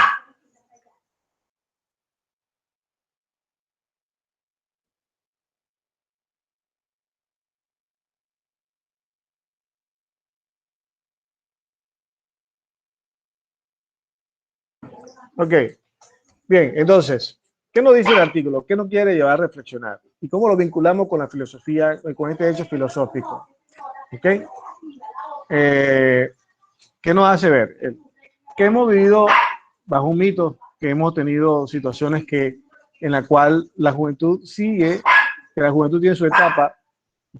Speaker 1: Ok, bien, entonces, ¿qué nos dice el artículo? ¿Qué nos quiere llevar a reflexionar? ¿Y cómo lo vinculamos con la filosofía, con este hecho filosófico? ¿Ok? ¿Qué nos hace ver? Que hemos vivido bajo un mito, que hemos tenido situaciones en la cual la juventud sigue, que la juventud tiene su etapa,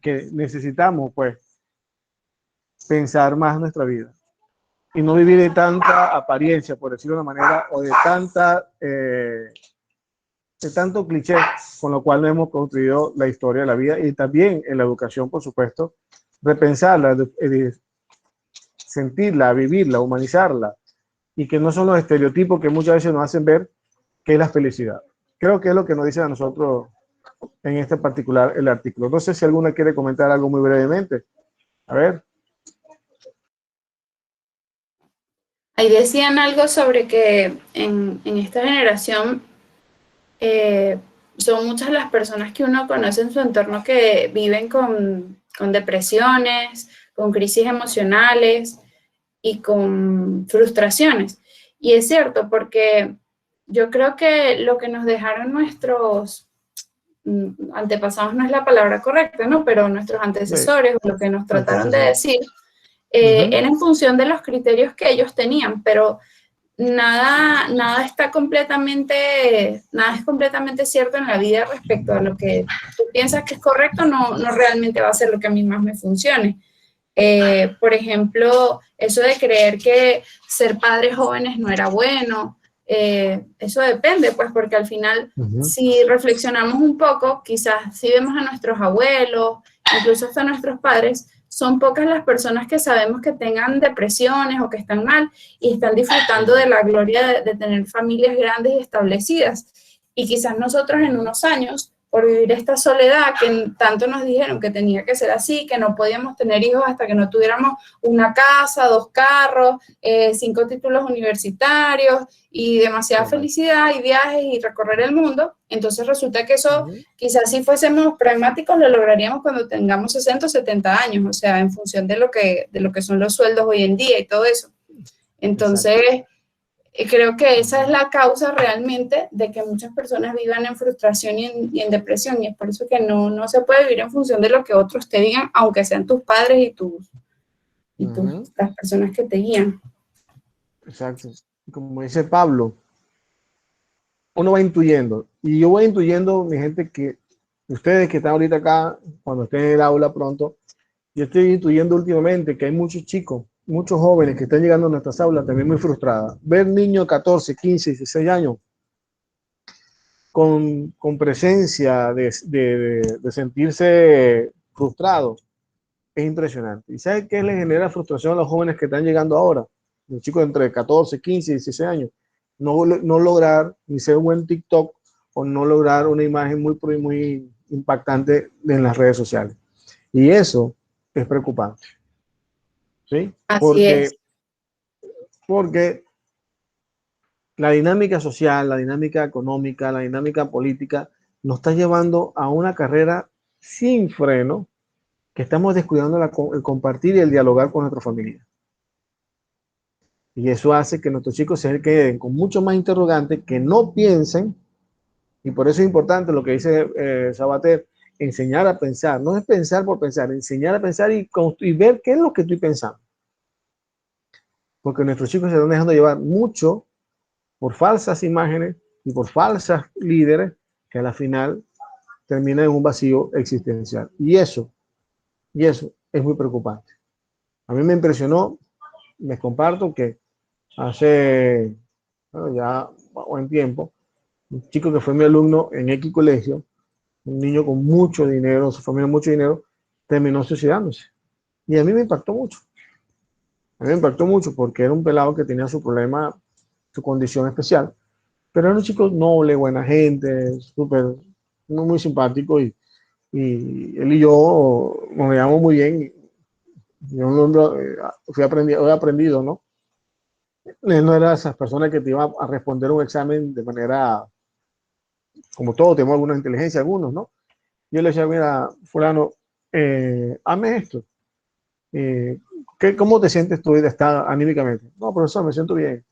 Speaker 1: que necesitamos, pues, pensar más nuestra vida y no vivir de tanta apariencia, por decirlo de una manera, o de tanto cliché, con lo cual no hemos construido la historia de la vida y también en la educación, por supuesto, repensarla, sentirla, vivirla, humanizarla, y que no son los estereotipos que muchas veces nos hacen ver qué es la felicidad. Creo que es lo que nos dice a nosotros en este particular el artículo. No sé si alguna quiere comentar algo muy brevemente. A ver.
Speaker 4: Ahí decían algo sobre que en esta generación son muchas las personas que uno conoce en su entorno que viven con con depresiones, con crisis emocionales y con frustraciones. Y es cierto, porque yo creo que lo que nos dejaron nuestros antepasados no es la palabra correcta, ¿no? Pero nuestros antecesores, lo que nos trataron de decir, era en función de los criterios que ellos tenían, pero nada es completamente cierto en la vida respecto a lo que tú piensas que es correcto, no realmente va a ser lo que a mí más me funcione. Por ejemplo, eso de creer que ser padres jóvenes no era bueno, eso depende, pues, porque al final, si reflexionamos un poco, quizás si vemos a nuestros abuelos, incluso hasta nuestros padres, son pocas las personas que sabemos que tengan depresiones o que están mal y están disfrutando de la gloria de tener familias grandes y establecidas. Y quizás nosotros en unos años, por vivir esta soledad que tanto nos dijeron que tenía que ser así, que no podíamos tener hijos hasta que no tuviéramos una casa, 2 carros, 5 títulos universitarios y demasiada felicidad y viajes y recorrer el mundo. Entonces resulta que eso, quizás si fuésemos pragmáticos, lo lograríamos cuando tengamos 60 o 70 años, o sea, en función de lo que son los sueldos hoy en día y todo eso. Entonces, creo que esa es la causa realmente de que muchas personas vivan en frustración y en depresión, y es por eso que no se puede vivir en función de lo que otros te digan, aunque sean tus padres y las personas que te guían.
Speaker 1: Exacto. Como dice Pablo, uno va intuyendo, y yo voy intuyendo, mi gente, que ustedes que están ahorita acá, cuando estén en el aula pronto, yo estoy intuyendo últimamente que hay muchos chicos, muchos jóvenes que están llegando a nuestras aulas también muy frustradas. Ver niños de 14, 15, 16 años con presencia de sentirse frustrados es impresionante. ¿Y sabe qué le genera frustración a los jóvenes que están llegando ahora? Los chicos entre 14, 15 y 16 años. No lograr ni ser un buen TikTok o no lograr una imagen muy impactante en las redes sociales. Y eso es preocupante. ¿Sí?
Speaker 4: Así es.
Speaker 1: Porque la dinámica social, la dinámica económica, la dinámica política nos está llevando a una carrera sin freno que estamos descuidando el compartir y el dialogar con nuestra familia. Y eso hace que nuestros chicos se queden con mucho más interrogantes, que no piensen, y por eso es importante lo que dice Sabater, enseñar a pensar. No es pensar por pensar, enseñar a pensar y ver qué es lo que estoy pensando. Porque nuestros chicos se están dejando llevar mucho por falsas imágenes y por falsas líderes que a la final terminan en un vacío existencial. Y eso es muy preocupante. A mí me impresionó, les comparto que hace ya buen tiempo, un chico que fue mi alumno en X colegio, un niño con mucho dinero, su familia mucho dinero, terminó suicidándose. Y a mí me impactó mucho. A mí me impactó mucho porque era un pelado que tenía su problema, su condición especial, pero era un chico noble, buena gente, súper, muy simpático y él y yo nos llevamos muy bien. Yo he aprendido, ¿no? Él no era de esas personas que te iba a responder un examen de manera, como todos, tenemos alguna inteligencia, algunos, ¿no? Yo le decía, mira, fulano, hazme esto. ¿Cómo te sientes tú anímicamente? No, profesor, me siento bien.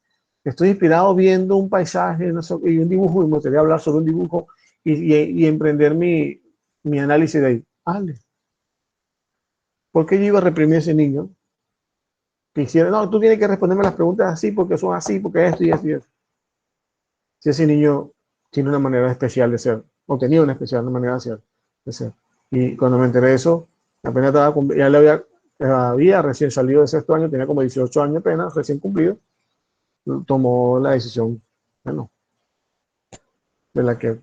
Speaker 1: Estoy inspirado viendo un paisaje no sé, y un dibujo, y me gustaría hablar sobre un dibujo y emprender mi análisis de ahí. Hazle. ¿Por qué yo iba a reprimir a ese niño? Que hiciera, no, tú tienes que responderme las preguntas así, porque son así, porque esto y esto y esto. Si ese niño tiene una manera especial de ser, o tenía una especial manera de ser. Y cuando me enteré de eso, apenas estaba, ya le había recién salido de sexto año, tenía como 18 años apenas, recién cumplido, tomó la decisión, bueno, de la que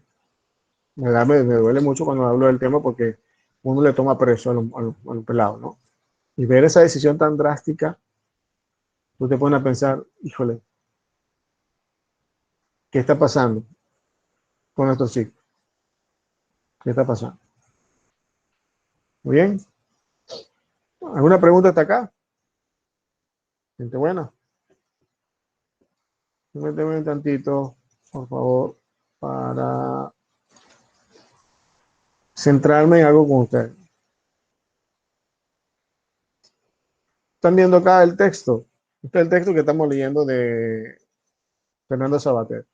Speaker 1: me duele mucho cuando hablo del tema porque uno le toma preso a los pelados, ¿no? Y ver esa decisión tan drástica, tú te pones a pensar, híjole, ¿qué está pasando con nuestros chicos? ¿Qué está pasando? Muy bien. ¿Alguna pregunta hasta acá? Gente buena. Méteme un tantito, por favor, para centrarme en algo con ustedes. Están viendo acá el texto. Este es el texto que estamos leyendo de Fernando Savater.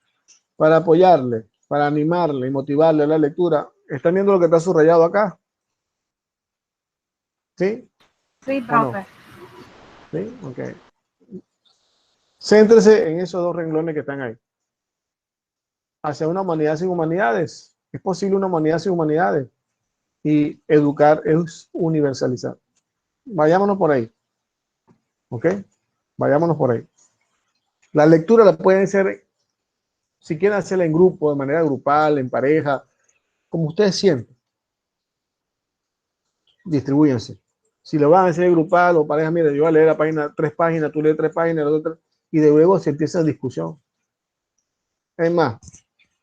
Speaker 1: Para apoyarle, para animarle y motivarle a la lectura, ¿están viendo lo que está subrayado acá? ¿Sí?
Speaker 2: Sí, profe.
Speaker 1: ¿Sí? Ok. Céntrese en esos 2 renglones que están ahí. Hacia una humanidad sin humanidades. ¿Es posible una humanidad sin humanidades? Y educar es universalizar. Vayámonos por ahí. ¿Ok? Vayámonos por ahí. La lectura la pueden hacer, si quieren hacerla en grupo, de manera grupal, en pareja, como ustedes sienten. Distribúyense. Si lo van a hacer grupal o pareja, mira, yo voy a leer la página, 3 páginas, tú lees 3 páginas, y de luego se empieza la discusión. Es más,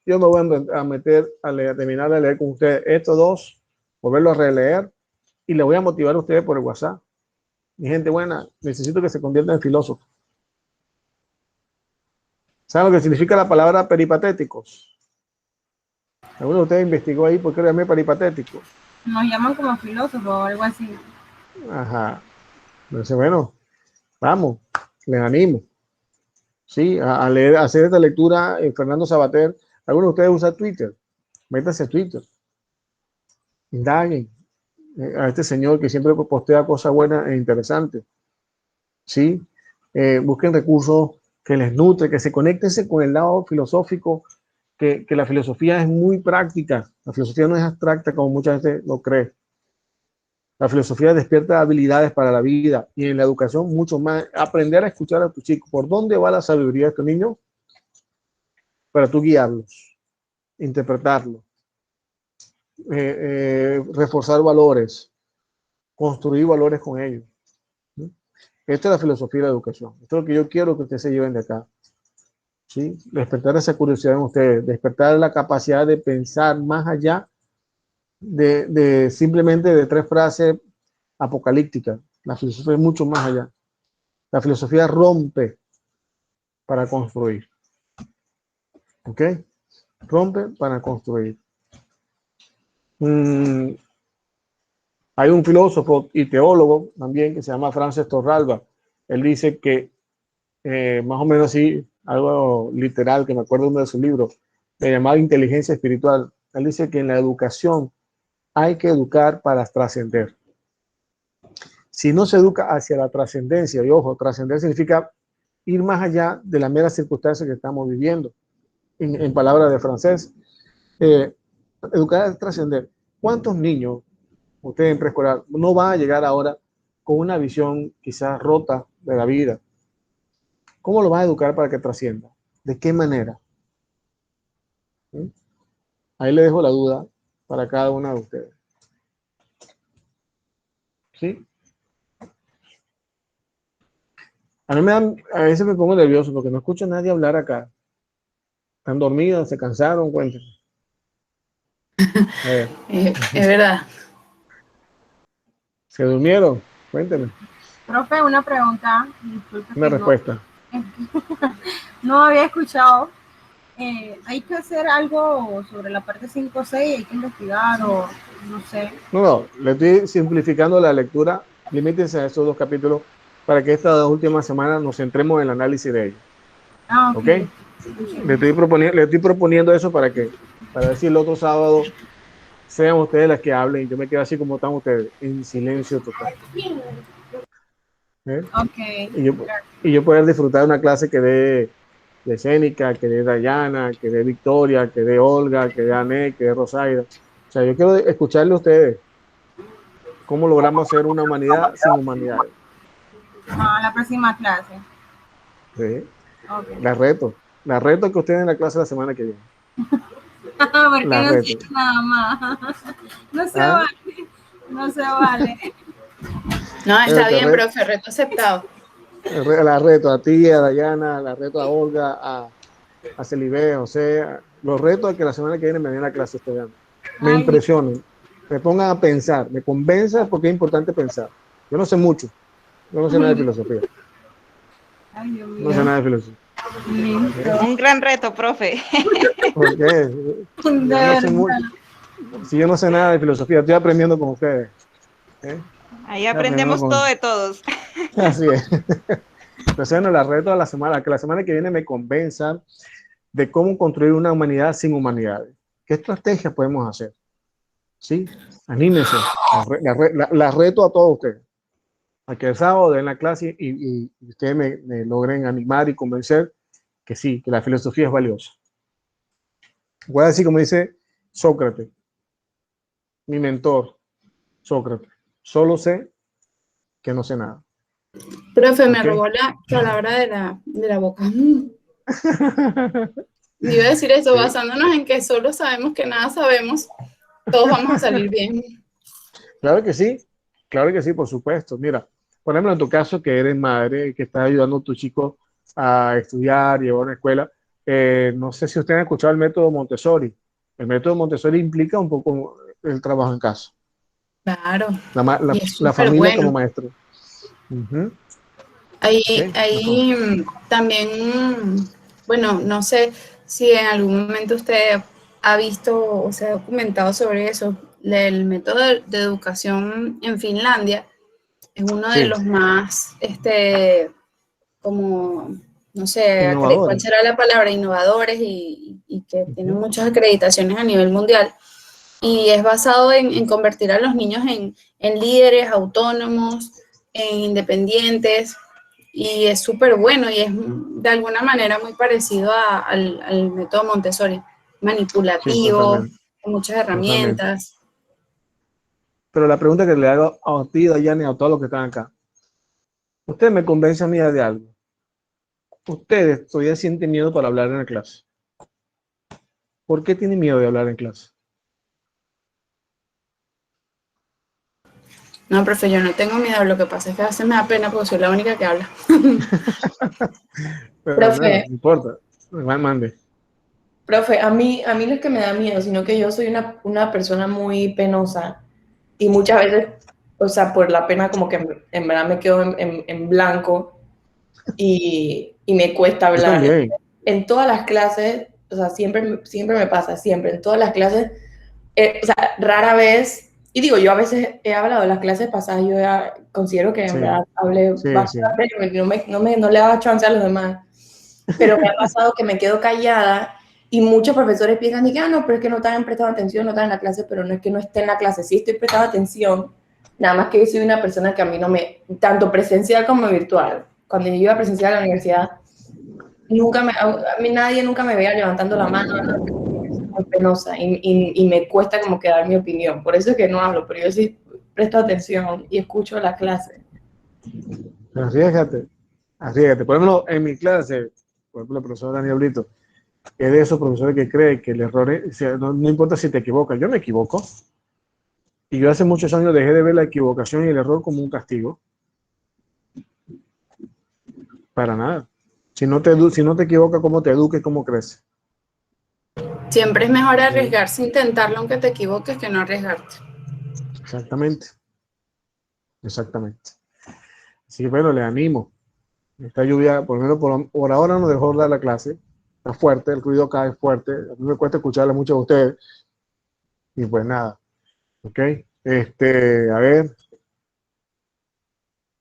Speaker 1: yo me voy a meter a terminar de leer con ustedes estos 2, volverlo a releer, y le voy a motivar a ustedes por el WhatsApp. Mi gente buena, necesito que se conviertan en filósofos. ¿Saben lo que significa la palabra peripatéticos? ¿Alguno de ustedes investigó ahí por qué llama peripatético?
Speaker 2: Nos llaman como filósofos o algo así.
Speaker 1: Ajá. Entonces, bueno, vamos, les animo. Sí, a leer, a hacer esta lectura en Fernando Savater. ¿Alguno de ustedes usa Twitter? Métanse a Twitter. Indaguen a este señor que siempre postea cosas buenas e interesantes. ¿Sí? Busquen recursos que les nutre, que se conecten con el lado filosófico, que la filosofía es muy práctica. La filosofía no es abstracta como mucha gente lo cree. La filosofía despierta habilidades para la vida y en la educación mucho más. Aprender a escuchar a tus chicos. ¿Por dónde va la sabiduría de estos niños? Para tú guiarlos, interpretarlos, reforzar valores, construir valores con ellos. Esta es la filosofía de la educación. Esto es lo que yo quiero que ustedes se lleven de acá. ¿Sí? Despertar esa curiosidad en ustedes, despertar la capacidad de pensar más allá de simplemente de 3 frases apocalípticas. La filosofía es mucho más allá. La filosofía rompe para construir. ¿Ok? Rompe para construir. Hay un filósofo y teólogo también que se llama Frances Torralba. Él dice que, más o menos así, algo literal, que me acuerdo de uno de sus libros, llamado Inteligencia Espiritual. Él dice que en la educación hay que educar para trascender. Si no se educa hacia la trascendencia, y ojo, trascender significa ir más allá de la mera circunstancia que estamos viviendo. En palabras de francés, educar es trascender. ¿Cuántos niños, ustedes en preescolar, no van a llegar ahora con una visión quizás rota de la vida? ¿Cómo lo van a educar para que trascienda? ¿De qué manera? ¿Sí? Ahí le dejo la duda para cada una de ustedes. ¿Sí? A mí a veces me pongo nervioso porque no escucho a nadie hablar acá. Están dormidos, se cansaron, cuéntenme.
Speaker 4: Es verdad.
Speaker 1: ¿Se durmieron? Cuéntenme.
Speaker 2: Profe, una pregunta. Disculpe
Speaker 1: Una
Speaker 2: que
Speaker 1: respuesta.
Speaker 2: no había escuchado. ¿Hay que hacer algo sobre la parte 5 o 6? ¿Hay que investigar o no sé?
Speaker 1: No, le estoy simplificando la lectura. Limítense a estos 2 capítulos para que estas 2 últimas semanas nos centremos en el análisis de ellos.
Speaker 2: Ah,
Speaker 1: ¿Ok? Le estoy proponiendo eso para ver si el otro sábado sean ustedes las que hablen. Yo me quedo así como están ustedes, en silencio total.
Speaker 2: Ok.
Speaker 1: Y yo poder disfrutar de una clase que dé de Cénica, que dé Dayana, que dé Victoria, que dé Olga, que dé Ané, que dé Rosaida. O sea, yo quiero escucharle a ustedes cómo logramos ser una humanidad sin humanidades.
Speaker 2: La próxima clase.
Speaker 1: ¿Sí?
Speaker 2: Okay.
Speaker 1: La reto que ustedes en la clase la semana que viene.
Speaker 2: Porque no sé nada más. No se vale. No se vale.
Speaker 4: No, está bien, profe, reto aceptado.
Speaker 1: La reto a ti, a Dayana, la reto a Olga, a Celibé, o sea, los reto a que la semana que viene me den la clase estudiando. Me impresionen, me pongan a pensar, me convenzan porque es importante pensar. Yo no sé mucho, yo no sé nada de filosofía.
Speaker 2: Ay, Dios mío.
Speaker 1: No sé nada de filosofía.
Speaker 5: Un gran reto, profe.
Speaker 1: ¿Por qué? Yo no sé mucho. Si yo no sé nada de filosofía, estoy aprendiendo con ustedes.
Speaker 5: Ahí aprendemos todo de todos.
Speaker 1: Así es. Entonces, bueno, la reto a la semana, que la semana que viene me convenzan de cómo construir una humanidad sin humanidades. ¿Qué estrategias podemos hacer? ¿Sí? Anímense. La reto a todos ustedes. A que el sábado den la clase y ustedes me logren animar y convencer que sí, que la filosofía es valiosa. Voy a decir como dice Sócrates, mi mentor, Sócrates. Solo sé que no sé nada.
Speaker 4: Profe, me robó la palabra de la boca. Iba a decir eso, basándonos en que solo sabemos que nada sabemos, todos vamos a salir bien.
Speaker 1: Claro que sí, por supuesto. Mira, por ejemplo, en tu caso, que eres madre, que estás ayudando a tu chico a estudiar, llevar a una escuela, no sé si ustedes han escuchado el método Montessori. El método Montessori implica un poco el trabajo en casa.
Speaker 4: Claro.
Speaker 1: La familia como maestro.
Speaker 4: Ahí también, bueno, no sé si en algún momento usted ha visto o se ha documentado sobre eso. El método de educación en Finlandia es uno de los más, como, no sé, ¿cuál será la palabra? Innovadores y que tienen muchas acreditaciones a nivel mundial. Y es basado en convertir a los niños en líderes autónomos, en independientes, y es súper bueno y es de alguna manera muy parecido al método Montessori, manipulativo, con muchas herramientas.
Speaker 1: Pero la pregunta que le hago a ti, Dayane, a todos los que están acá, ustedes me convencen a mí de algo. Ustedes todavía sienten miedo para hablar en la clase. ¿Por qué tienen miedo de hablar en clase?
Speaker 4: No, profe, yo no tengo miedo, lo que pasa es que a veces me da pena porque soy la única que habla.
Speaker 1: Pero profe, no importa, mande.
Speaker 7: Profe, a mí no es que me da miedo, sino que yo soy una persona muy penosa y muchas veces, o sea, por la pena como que en verdad me quedo en blanco y me cuesta hablar. En todas las clases, o sea, siempre me pasa, siempre, en todas las clases, o sea, rara vez. Y digo, yo a veces he hablado de las clases pasadas, yo considero que en verdad hablé bastante, no le daba chance a los demás, pero me ha pasado que me quedo callada y muchos profesores piensan que, no, pero es que no te han prestado atención, no están en la clase, pero no es que no esté en la clase, sí estoy prestando atención, nada más que yo soy una persona que a mí no me, tanto presencial como virtual, cuando yo iba presencial a la universidad, a mí nadie nunca me veía levantando la mano, muy penosa y me cuesta como que dar mi opinión, por eso es que no hablo, pero yo sí presto atención y escucho la clase.
Speaker 1: Arriesgate, por ejemplo, en mi clase, por ejemplo, el profesor Daniel Brito, es de esos profesores que cree que el error es, no importa si te equivocas, yo me equivoco, y yo hace muchos años dejé de ver la equivocación y el error como un castigo, para nada. Si no te equivocas, ¿cómo te eduques, cómo creces?
Speaker 4: Siempre es mejor arriesgarse, intentarlo aunque te equivoques, que no arriesgarte.
Speaker 1: Exactamente. Así que bueno, les animo. Esta lluvia, por lo menos por ahora no dejó dar la clase. Está fuerte, el ruido acá es fuerte. A mí me cuesta escucharle mucho a ustedes. Y pues nada. Ok. A ver.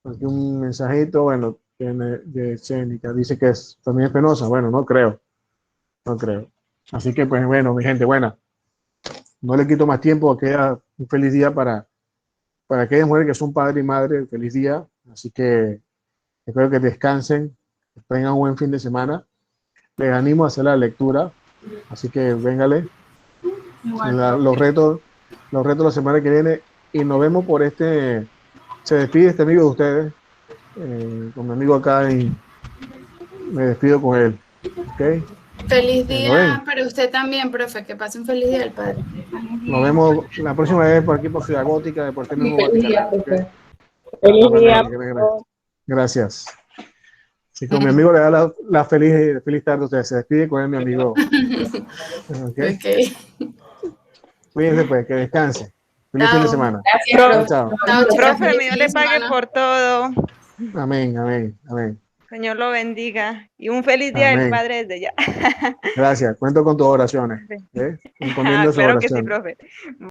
Speaker 1: Aquí un mensajito, bueno, de Cénica. Dice que también es penosa. Bueno, no creo. Así que pues bueno, mi gente, buena. No le quito más tiempo, queda un feliz día para aquellas mujeres que son padre y madre, feliz día. Así que espero que descansen, que tengan un buen fin de semana. Les animo a hacer la lectura, así que véngale. Los retos la semana que viene y nos vemos por se despide este amigo de ustedes, con mi amigo acá y me despido con él. ¿Okay?
Speaker 4: Feliz día para usted también, profe, que pase un feliz día del padre.
Speaker 1: Nos vemos la próxima vez por aquí por Ciudad Gótica, de por este mismo Vaticano.
Speaker 3: Feliz día.
Speaker 1: Gracias. Así que mi amigo le da la feliz tarde a ustedes. Se despide con él, mi amigo. Okay. Cuídense pues, que descanse. Feliz fin de semana.
Speaker 7: Gracias,
Speaker 1: chao.
Speaker 5: Profe, Dios le pague por todo.
Speaker 1: Amén.
Speaker 5: Señor lo bendiga. Y un feliz día del Padre desde ya.
Speaker 1: Gracias. Cuento con tus oraciones. Encomiendo sus oraciones.
Speaker 5: Claro que sí, profe.